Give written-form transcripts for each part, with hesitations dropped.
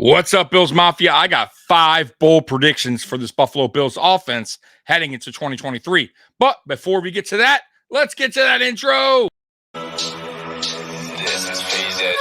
What's up, Bills Mafia? I got 5 bold predictions for this Buffalo Bills offense heading into 2023. But before we get to that, let's get to that intro. This is PZ Music.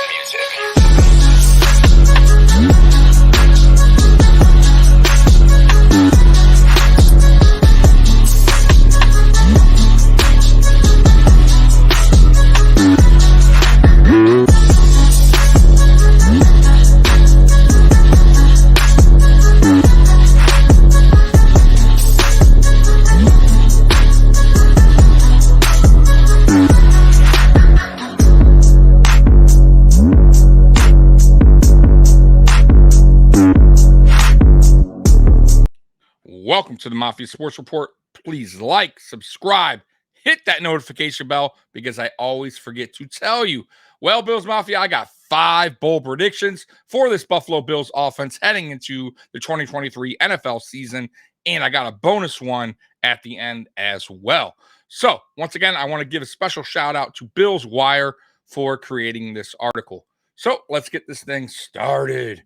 Welcome to the Mafia Sports Report. Please like, subscribe, hit that notification bell because I always forget to tell you. Well, Bills Mafia, I got 5 bold predictions for this Buffalo Bills offense heading into the 2023 NFL season, and I got a bonus one at the end as well. So, once again, I want to give a special shout out to Bills Wire for creating this article. So, let's get this thing started.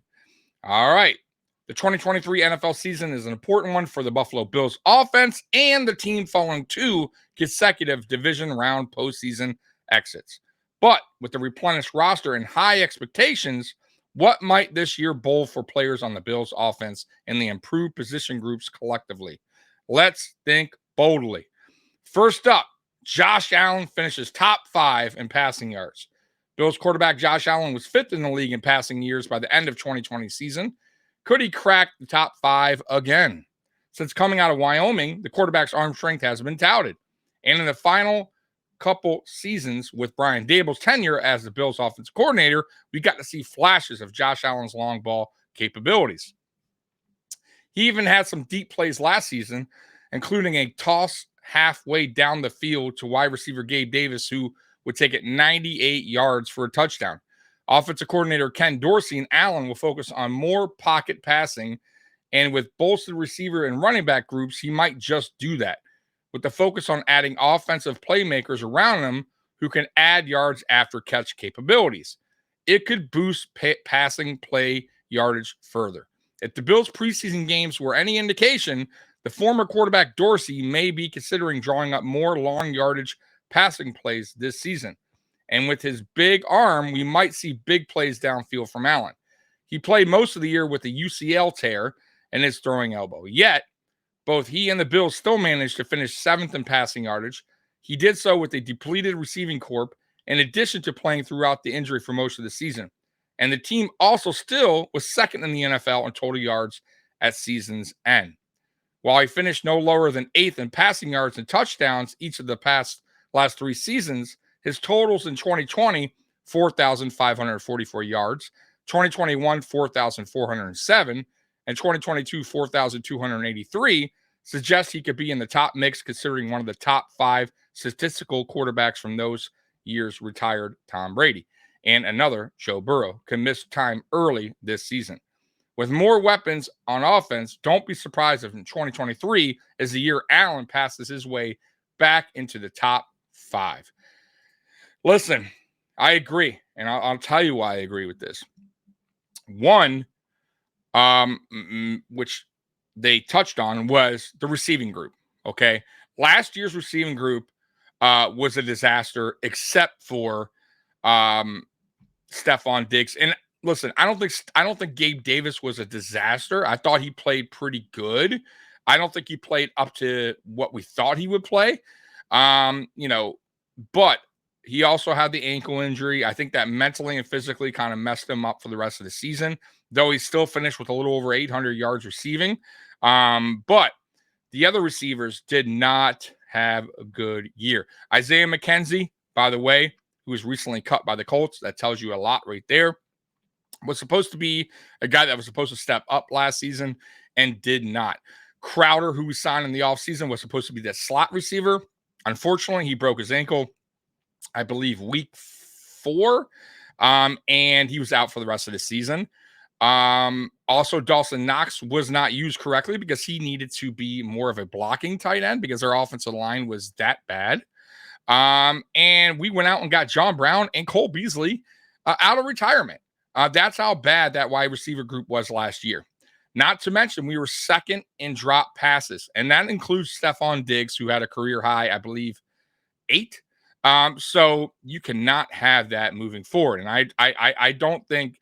All right. The 2023 NFL season is an important one for the Buffalo Bills offense and the team following 2 consecutive division round postseason exits. But with the replenished roster and high expectations, what might this year bowl for players on the Bills offense and the improved position groups collectively? Let's think boldly. First up, Josh Allen finishes top 5 in passing yards. Bills quarterback Josh Allen was 5th in the league in passing years by the end of 2020 season. Could he crack the top 5 again? Since coming out of Wyoming, the quarterback's arm strength has been touted. And in the final couple seasons with Brian Daboll's tenure as the Bills offensive coordinator, we got to see flashes of Josh Allen's long ball capabilities. He even had some deep plays last season, including a toss halfway down the field to wide receiver Gabe Davis, who would take it 98 yards for a touchdown. Offensive coordinator Ken Dorsey and Allen will focus on more pocket passing, and with bolstered receiver and running back groups, he might just do that, with the focus on adding offensive playmakers around him who can add yards after catch capabilities. It could boost passing play yardage further. If the Bills' preseason games were any indication, the former quarterback Dorsey may be considering drawing up more long yardage passing plays this season. And with his big arm, we might see big plays downfield from Allen. He played most of the year with a UCL tear in his throwing elbow. Yet, both he and the Bills still managed to finish 7th in passing yardage. He did so with a depleted receiving corps, in addition to playing throughout the injury for most of the season. And the team also still was 2nd in the NFL in total yards at season's end. While he finished no lower than 8th in passing yards and touchdowns each of the last 3 seasons, his totals in 2020, 4,544 yards, 2021, 4,407, and 2022, 4,283, suggest he could be in the top mix considering one of the top 5 statistical quarterbacks from those years retired Tom Brady. And another, Joe Burrow, can miss time early this season. With more weapons on offense, don't be surprised if in 2023 is the year Allen passes his way back into the top 5. Listen, I agree, and I'll tell you why I agree with this. One, which they touched on, was the receiving group, okay? Last year's receiving group was a disaster except for Stephon Diggs. And listen, I don't think Gabe Davis was a disaster. I thought he played pretty good. I don't think he played up to what we thought he would play. But he also had the ankle injury. I think that mentally and physically kind of messed him up for the rest of the season, though he still finished with a little over 800 yards receiving. But the other receivers did not have a good year. Isaiah McKenzie, by the way, who was recently cut by the Colts, that tells you a lot right there, was supposed to be a guy that was supposed to step up last season and did not. Crowder, who was signed in the offseason, was supposed to be the slot receiver. Unfortunately, he broke his ankle, I believe, week 4, and he was out for the rest of the season. Also, Dawson Knox was not used correctly because he needed to be more of a blocking tight end because their offensive line was that bad. And we went out and got John Brown and Cole Beasley out of retirement. That's how bad that wide receiver group was last year. Not to mention, we were second in drop passes, and that includes Stephon Diggs, who had a career high, I believe, 8. So you cannot have that moving forward. And I don't think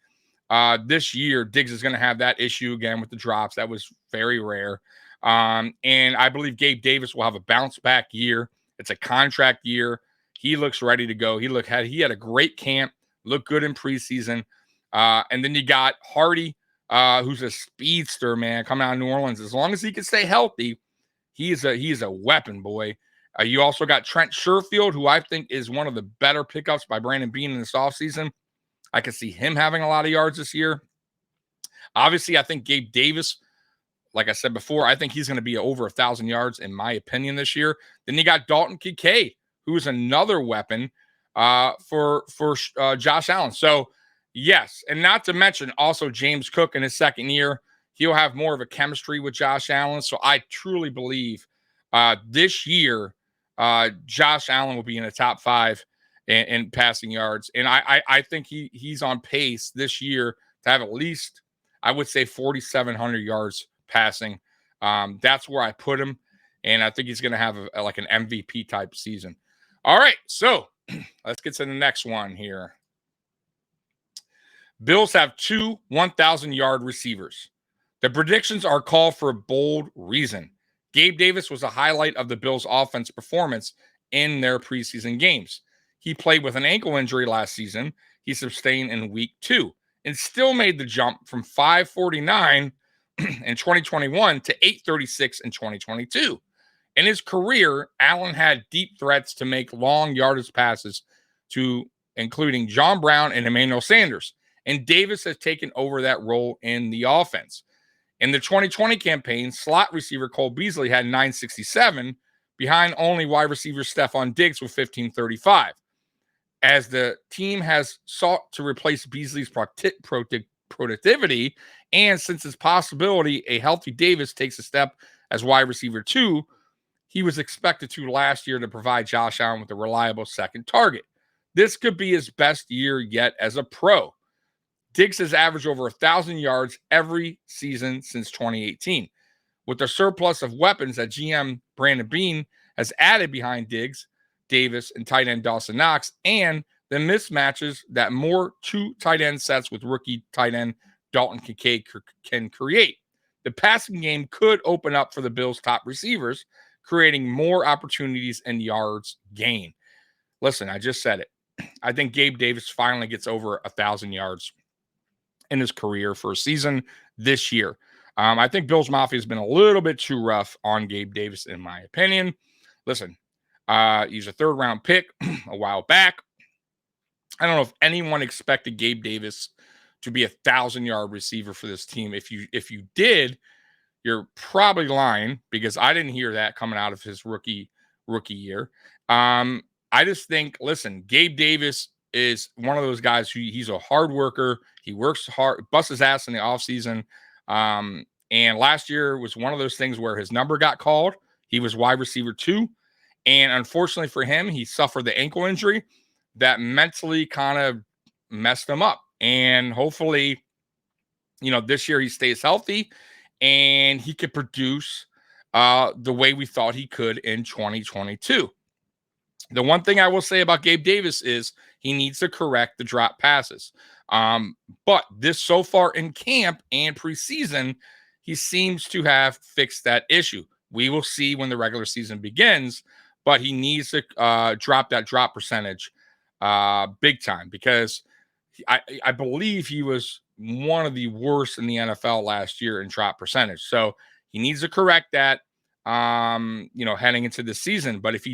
this year Diggs is going to have that issue again with the drops. That was very rare. And I believe Gabe Davis will have a bounce back year. It's a contract year. He looks ready to go. He had a great camp, looked good in preseason. And then you got Hardy, who's a speedster, man, coming out of New Orleans. As long as he can stay healthy, he's a weapon, boy. You also got Trent Sherfield, who I think is one of the better pickups by Brandon Beane in this offseason. I could see him having a lot of yards this year. Obviously, I think Gabe Davis, like I said before, I think he's going to be over 1,000 yards, in my opinion, this year. Then you got Dalton Kincaid, who is another weapon for Josh Allen. So, yes, and not to mention also James Cook in his second year. He'll have more of a chemistry with Josh Allen. So I truly believe this year Josh Allen will be in the top 5 in passing yards. And I think he's on pace this year to have at least, I would say, 4,700 yards passing. That's where I put him. And I think he's going to have like an MVP type season. All right. So let's get to the next one here. Bills have 2 1,000-yard receivers. The predictions are called for a bold reason. Gabe Davis was a highlight of the Bills' offense performance in their preseason games. He played with an ankle injury last season. He sustained in week 2 and still made the jump from 549 in 2021 to 836 in 2022. In his career, Allen had deep threats to make long yardage passes to including John Brown and Emmanuel Sanders. And Davis has taken over that role in the offense. In the 2020 campaign, slot receiver Cole Beasley had 967, behind only wide receiver Stephon Diggs with 1535. As the team has sought to replace Beasley's productivity, and since it's possibility a healthy Davis takes a step as wide receiver 2, he was expected to last year to provide Josh Allen with a reliable second target. This could be his best year yet as a pro. Diggs has averaged over 1,000 yards every season since 2018. With the surplus of weapons that GM Brandon Beane has added behind Diggs, Davis, and tight end Dawson Knox, and the mismatches that more 2 tight end sets with rookie tight end Dalton Kincaid can create, the passing game could open up for the Bills' top receivers, creating more opportunities and yards gained. Listen, I just said it. I think Gabe Davis finally gets over 1,000 yards in his career for a season this year. I think Bills Mafia has been a little bit too rough on Gabe Davis, in my opinion. Listen, he's a 3rd-round pick a while back. I don't know if anyone expected Gabe Davis to be 1,000-yard receiver for this team. If you did, you're probably lying, because I didn't hear that coming out of his rookie year. I just think, listen, Gabe Davis is one of those guys who he's a hard worker. He works hard, busts his ass in the offseason. And last year was one of those things where his number got called. He was wide receiver 2. And unfortunately for him, he suffered the ankle injury that mentally kind of messed him up. And hopefully, this year he stays healthy and he could produce the way we thought he could in 2022. The one thing I will say about Gabe Davis is he needs to correct the drop passes. But this so far in camp and preseason, he seems to have fixed that issue. We will see when the regular season begins, but he needs to drop that drop percentage big time, because I believe he was one of the worst in the NFL last year in drop percentage. So he needs to correct that, heading into the season. But if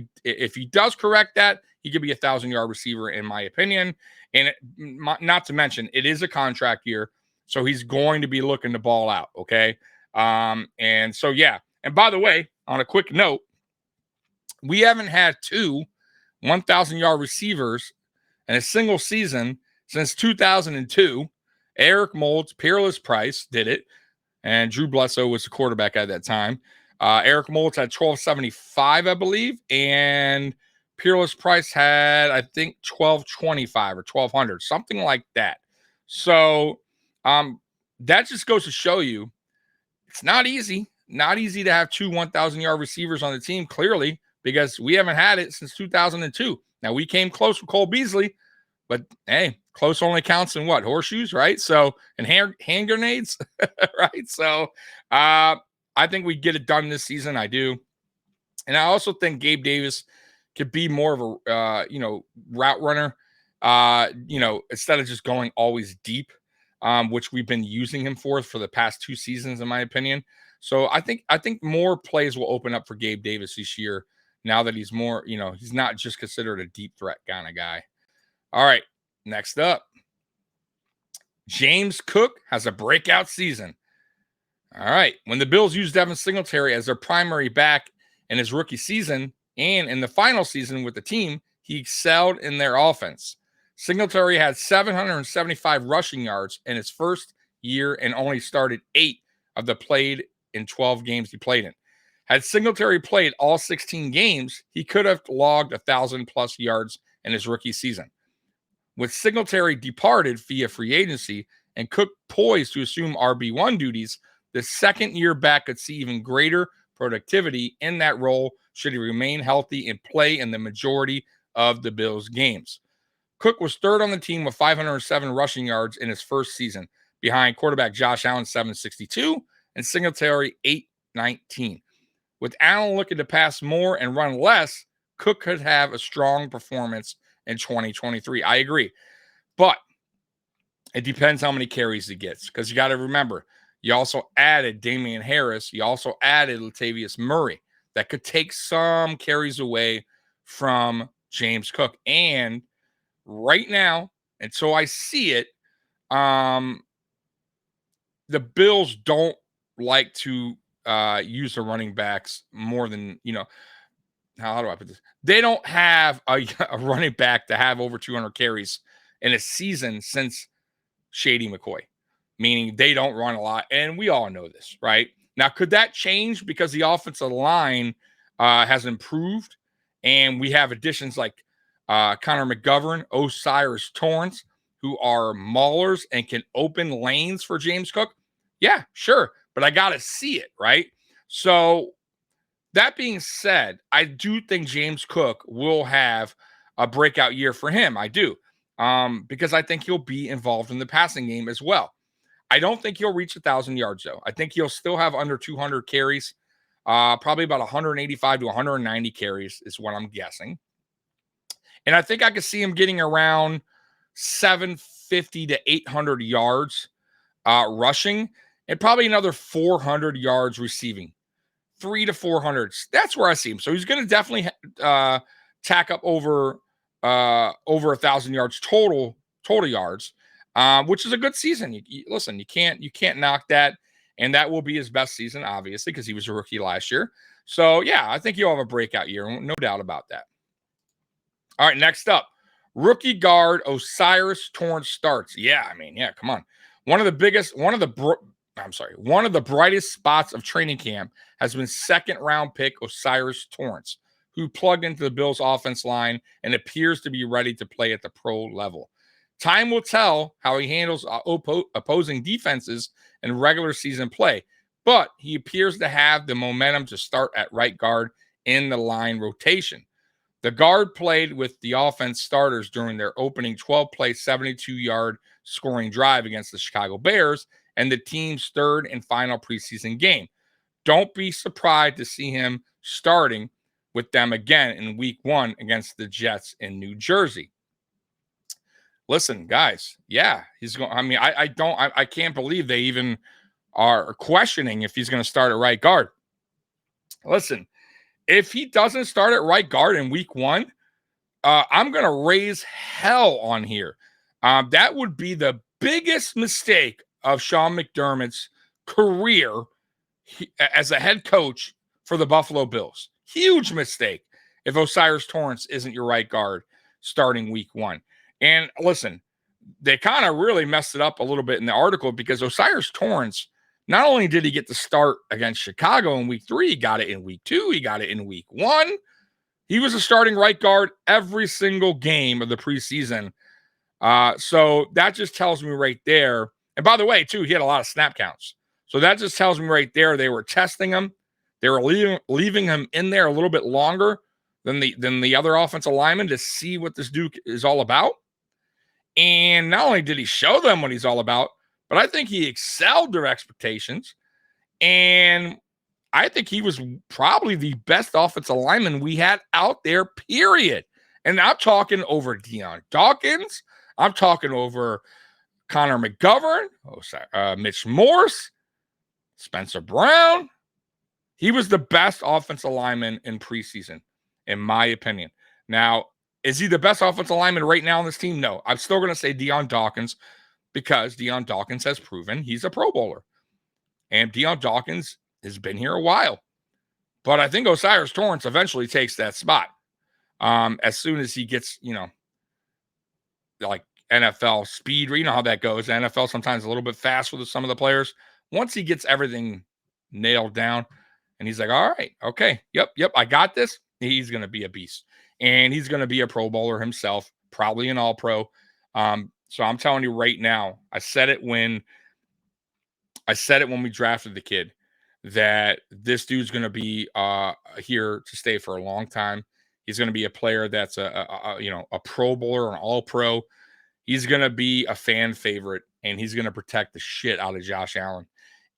he does correct that, he could be 1,000-yard receiver, in my opinion. And not to mention, it is a contract year, so he's going to be looking to ball out. Okay. And so, yeah. And by the way, on a quick note, we haven't had 2 1,000-yard receivers in a single season since 2002. Eric Moulds, Peerless Price did it, and Drew Bledsoe was the quarterback at that time. Eric Moulds had 1,275, I believe, and Peerless Price had, I think, 1,225 or 1,200, something like that. So that just goes to show you it's not easy. Not easy to have two 1,000-yard receivers on the team, clearly, because we haven't had it since 2002. Now, we came close with Cole Beasley, but hey, close only counts in what? Horseshoes, right? So, and hand grenades, right? So, I think we get it done this season. I do. And I also think Gabe Davis could be more of a, route runner, instead of just going always deep, which we've been using him for the past 2 seasons, in my opinion. So I think more plays will open up for Gabe Davis this year now that he's more, he's not just considered a deep threat kind of guy. All right, next up, James Cook has a breakout season. All right, when the Bills used Devin Singletary as their primary back in his rookie season and in the final season with the team, he excelled in their offense. Singletary had 775 rushing yards in his first year and only started 8 of the played in 12 games he played in. Had Singletary played all 16 games, he could have logged 1,000+ yards in his rookie season. With Singletary departed via free agency and Cook poised to assume RB1 duties, the second-year back could see even greater productivity in that role should he remain healthy and play in the majority of the Bills' games. Cook was third on the team with 507 rushing yards in his first season, behind quarterback Josh Allen 762 and Singletary 819. With Allen looking to pass more and run less, Cook could have a strong performance in 2023. I agree. But it depends how many carries he gets, because you got to remember, you also added Damian Harris. You also added Latavius Murray. That could take some carries away from James Cook. And right now, until I see it, the Bills don't like to use the running backs more than, how do I put this? They don't have a running back to have over 200 carries in a season since Shady McCoy, meaning they don't run a lot. And we all know this, right? Now, could that change because the offensive line has improved and we have additions like Connor McGovern, O'Cyrus Torrance, who are maulers and can open lanes for James Cook? Yeah, sure. But I got to see it, right? So that being said, I do think James Cook will have a breakout year for him. I do. Because I think he'll be involved in the passing game as well. I don't think he'll reach 1,000 yards, though. I think he'll still have under 200 carries, probably about 185 to 190 carries is what I'm guessing. And I think I could see him getting around 750 to 800 yards rushing and probably another 400 yards receiving. 300 to 400. That's where I see him. So he's going to definitely tack up over 1,000 yards total yards, which is a good season. Listen, you can't knock that, and that will be his best season, obviously, because he was a rookie last year. So yeah, I think he'll have a breakout year, no doubt about that. All right, next up, rookie guard O'Cyrus Torrance starts. Yeah, come on. One of the brightest spots of training camp has been second-round pick O'Cyrus Torrance, who plugged into the Bills' offense line and appears to be ready to play at the pro level. Time will tell how he handles opposing defenses in regular season play, but he appears to have the momentum to start at right guard in the line rotation. The guard played with the offense starters during their opening 12-play, 72-yard scoring drive against the Chicago Bears and the team's third and final preseason game. Don't be surprised to see him starting with them again in week 1 against the Jets in New Jersey. Listen, guys, yeah, he's going. I can't believe they even are questioning if he's going to start at right guard. Listen, if he doesn't start at right guard in week 1, I'm going to raise hell on here. That would be the biggest mistake of Sean McDermott's career as a head coach for the Buffalo Bills. Huge mistake if O'Cyrus Torrance isn't your right guard starting week 1. And listen, they kind of really messed it up a little bit in the article because O'Cyrus Torrance, not only did he get the start against Chicago in week 3, he got it in week 2, he got it in week 1. He was a starting right guard every single game of the preseason So that just tells me right there. And by the way, too, he had a lot of snap counts. So that just tells me right there they were testing him. They were leaving him in there a little bit longer than the other offensive lineman to see what this dude is all about. And not only did he show them what he's all about, but I think he excelled their expectations. And I think he was probably the best offensive lineman we had out there, period. And I'm talking over Dion Dawkins. I'm talking over Connor McGovern, Mitch Morse, Spencer Brown. He was the best offensive lineman in preseason, in my opinion. Now, is he the best offensive lineman right now on this team? No. I'm still going to say Dion Dawkins because Dion Dawkins has proven he's a Pro Bowler. And Dion Dawkins has been here a while. But I think Osiris Torrance eventually takes that spot. As soon as he gets, like NFL speed, you know how that goes. The NFL sometimes a little bit fast with some of the players. Once he gets everything nailed down and he's like, all right, okay, yep, I got this. He's going to be a beast. And he's going to be a Pro Bowler himself, probably an All-Pro. So I'm telling you right now, I said it when we drafted the kid, that this dude's going to be here to stay for a long time. He's going to be a player that's a Pro Bowler, an All-Pro. He's going to be a fan favorite, and he's going to protect the shit out of Josh Allen.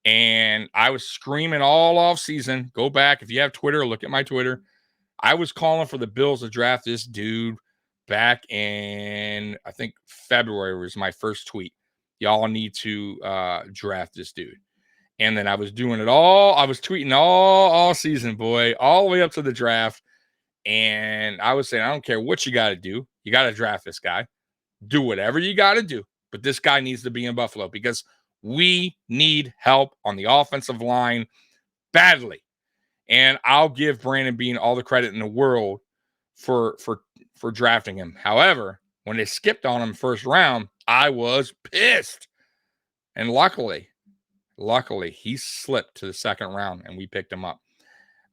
And I was screaming all off season. Go back. If you have Twitter, look at my Twitter. I was calling for the Bills to draft this dude back in, I think, February was my first tweet. Y'all need to draft this dude. And then I was doing it all. I was tweeting all season, boy, all the way up to the draft. And I was saying, I don't care what you got to do. You got to draft this guy. Do whatever you got to do. But this guy needs to be in Buffalo because we need help on the offensive line badly. And I'll give Brandon Beane all the credit in the world for drafting him. However, when they skipped on him first round, I was pissed. And luckily, he slipped to the second round and we picked him up.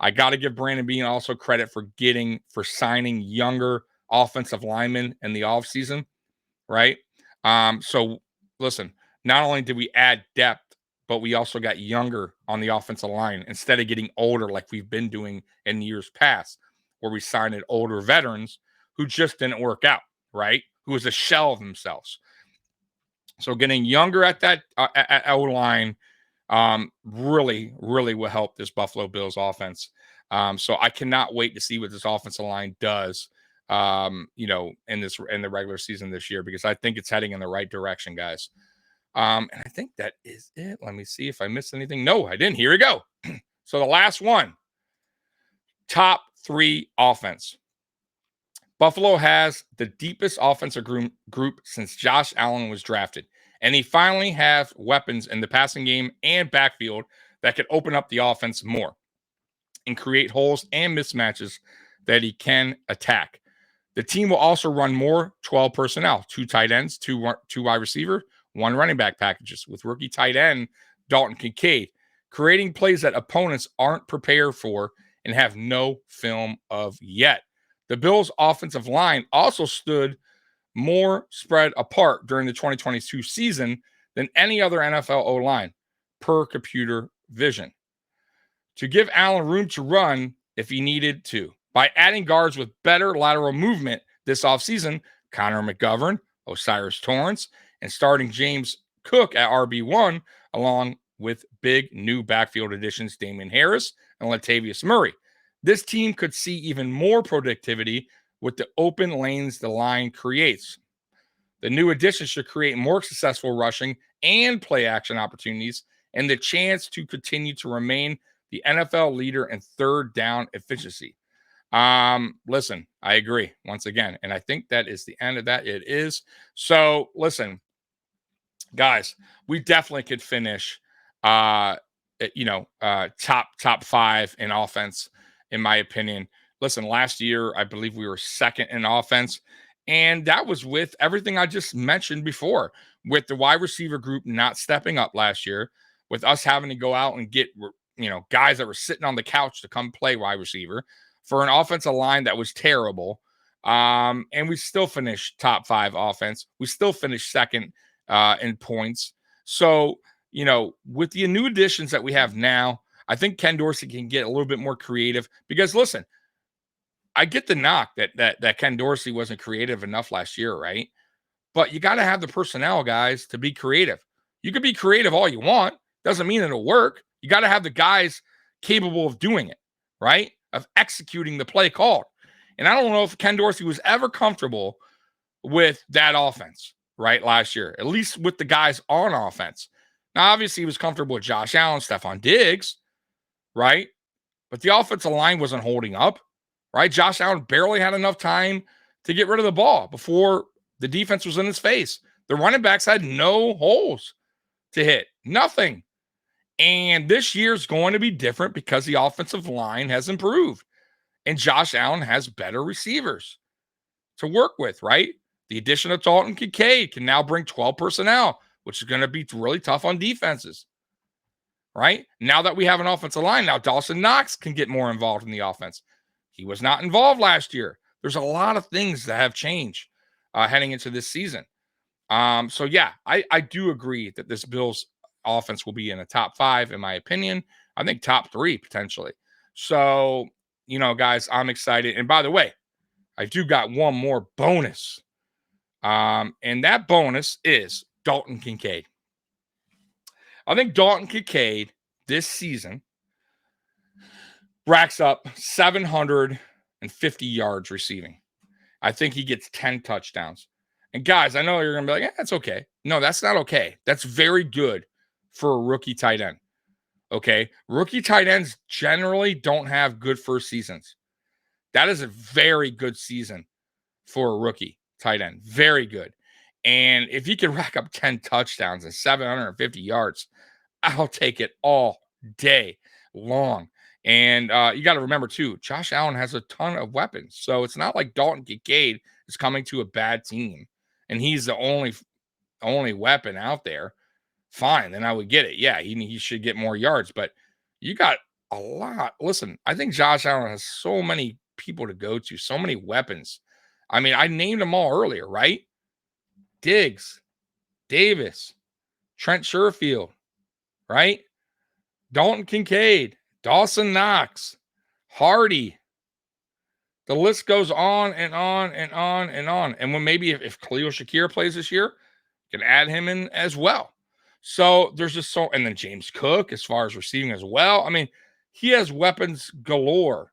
I got to give Brandon Beane also credit for signing younger offensive linemen in the offseason, right? So listen, not only did we add depth, but we also got younger on the offensive line instead of getting older like we've been doing in years past, where we signed older veterans who just didn't work out, right? Who was a shell of themselves. So getting younger at that at O-line really will help this Buffalo Bills offense. So I cannot wait to see what this offensive line does, in the regular season this year, because I think it's heading in the right direction, guys. And I think that is it. Let me see if I missed anything. No, I didn't. Here we go. So the last one, top 3 offense. Buffalo has the deepest offensive group since Josh Allen was drafted. And he finally has weapons in the passing game and backfield that could open up the offense more and create holes and mismatches that he can attack. The team will also run more 12 personnel, 2 tight ends, 2 wide receiver, 1 running back packages with rookie tight end Dalton Kincaid, creating plays that opponents aren't prepared for and have no film of yet. The Bills' offensive line also stood more spread apart during the 2022 season than any other NFL O-line per computer vision. To give Allen room to run if he needed to, by adding guards with better lateral movement this offseason, Connor McGovern, Osiris Torrance, and starting James Cook at RB1, along with big new backfield additions Damian Harris and Latavius Murray. This team could see even more productivity with the open lanes the line creates. The new additions should create more successful rushing and play action opportunities and the chance to continue to remain the NFL leader in third down efficiency. Listen, I agree once again, and I think that is the end of that. It is. So listen, guys, we definitely could finish, top 5 in offense, in my opinion. Listen, last year, I believe we were second in offense, and that was with everything I just mentioned before, with the wide receiver group not stepping up last year, with us having to go out and get, guys that were sitting on the couch to come play wide receiver, for an offensive line that was terrible. And we still finished top 5 offense. We still finished second in points. So, with the new additions that we have now, I think Ken Dorsey can get a little bit more creative because listen, I get the knock that Ken Dorsey wasn't creative enough last year, right? But you got to have the personnel, guys, to be creative. You can be creative all you want. Doesn't mean it'll work. You got to have the guys capable of doing it, right? Of executing the play called. And I don't know if Ken Dorsey was ever comfortable with that offense, right? Last year, at least with the guys on offense. Now, obviously, he was comfortable with Josh Allen, Stephon Diggs, right? But the offensive line wasn't holding up, right? Josh Allen barely had enough time to get rid of the ball before the defense was in his face. The running backs had no holes to hit, nothing. And this year's going to be different because the offensive line has improved and Josh Allen has better receivers to work with, right? The addition of Dalton Kincaid can now bring 12 personnel, which is going to be really tough on defenses, right? Now that we have an offensive line, now Dawson Knox can get more involved in the offense. He was not involved last year. There's a lot of things that have changed heading into this season. So yeah, I do agree that this Bills offense will be in the top 5, in my opinion. I think top 3 potentially. So, guys, I'm excited. And by the way, I do got one more bonus. And that bonus is Dalton Kincaid. I think Dalton Kincaid this season racks up 750 yards receiving. I think he gets 10 touchdowns. And guys, I know you're going to be like, that's okay. No, that's not okay. That's very good for a rookie tight end. Okay. Rookie tight ends generally don't have good first seasons. That is a very good season for a rookie tight end. Very good. And if he can rack up 10 touchdowns and 750 yards, I'll take it all day long. And you got to remember, too, Josh Allen has a ton of weapons. So it's not like Dalton Kincaid is coming to a bad team and he's the only weapon out there. Fine, then I would get it. Yeah, he should get more yards. But you got a lot. Listen, I think Josh Allen has so many people to go to, so many weapons. I mean, I named them all earlier, right? Diggs, Davis, Trent Sherfield, right? Dalton Kincaid, Dawson Knox, Hardy. The list goes on and on and on and on. And when maybe if Khalil Shakir plays this year, you can add him in as well. So there's just and then James Cook as far as receiving as well. I mean, he has weapons galore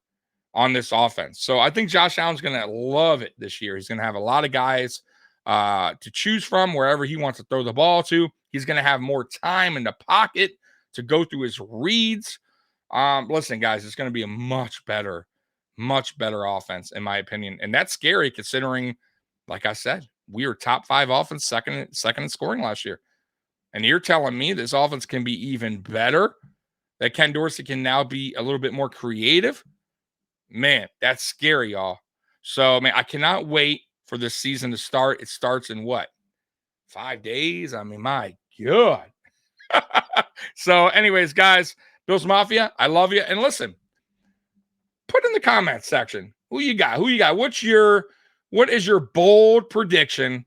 on this offense. So I think Josh Allen's going to love it this year. He's going to have a lot of guys to choose from wherever he wants to throw the ball to. He's going to have more time in the pocket to go through his reads. Listen, guys, it's going to be a much better offense, in my opinion. And that's scary considering, like I said, we were top 5 offense, second in scoring last year. And you're telling me this offense can be even better, that Ken Dorsey can now be a little bit more creative? Man, that's scary, y'all. So, man, I cannot wait for this season to start. It starts in what? 5 days? I mean, my God. So, anyways, guys, Bills Mafia, I love you. And listen, put in the comments section who you got. What is your bold prediction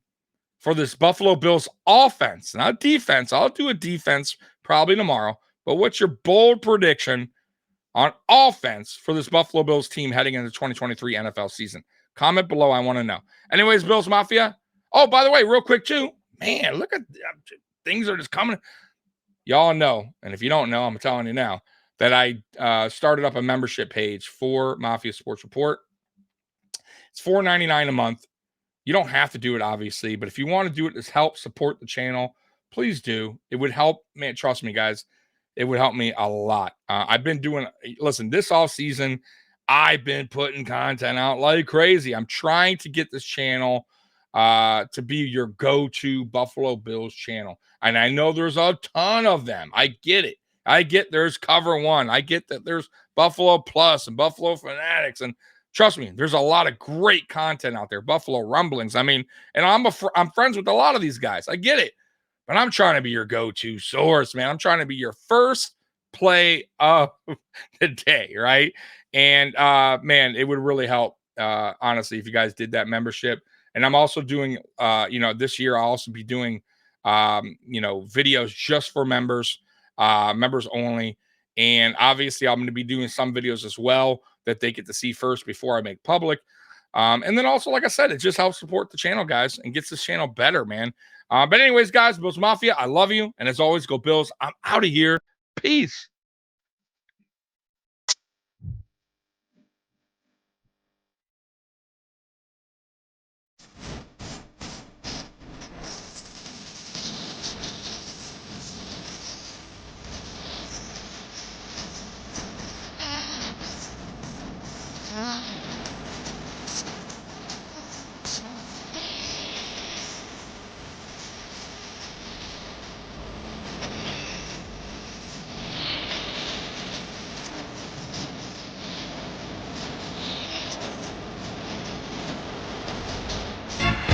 for this Buffalo Bills offense, not defense? I'll do a defense probably tomorrow, but what's your bold prediction on offense for this Buffalo Bills team heading into the 2023 NFL season? Comment below. I want to know. Anyways, Bills Mafia. Oh, by the way, real quick too, man, look at things are just coming. Y'all know, and if you don't know, I'm telling you now, that I started up a membership page for Mafia Sports Report. It's $4.99 a month. You don't have to do it, obviously, but if you want to do it to help support the channel, please do. It would help, man. Trust me, guys. It would help me a lot. I've been listen, this off season, I've been putting content out like crazy. I'm trying to get this channel to be your go-to Buffalo Bills channel. And I know there's a ton of them. I get it. I get there's Cover One. I get that there's Buffalo Plus and Buffalo Fanatics. And trust me, there's a lot of great content out there. Buffalo Rumblings. I mean, and I'm friends with a lot of these guys. I get it. But I'm trying to be your go-to source, man. I'm trying to be your first play of the day, right? And man, it would really help honestly, if you guys did that membership. And I'm also doing, this year I'll also be doing, videos just for members, members only. And obviously, I'm going to be doing some videos as well that they get to see first before I make public. And then also, like I said, it just helps support the channel, guys, and gets this channel better, man. But anyways, guys, Bills Mafia, I love you. And as always, go Bills. I'm out of here. Peace.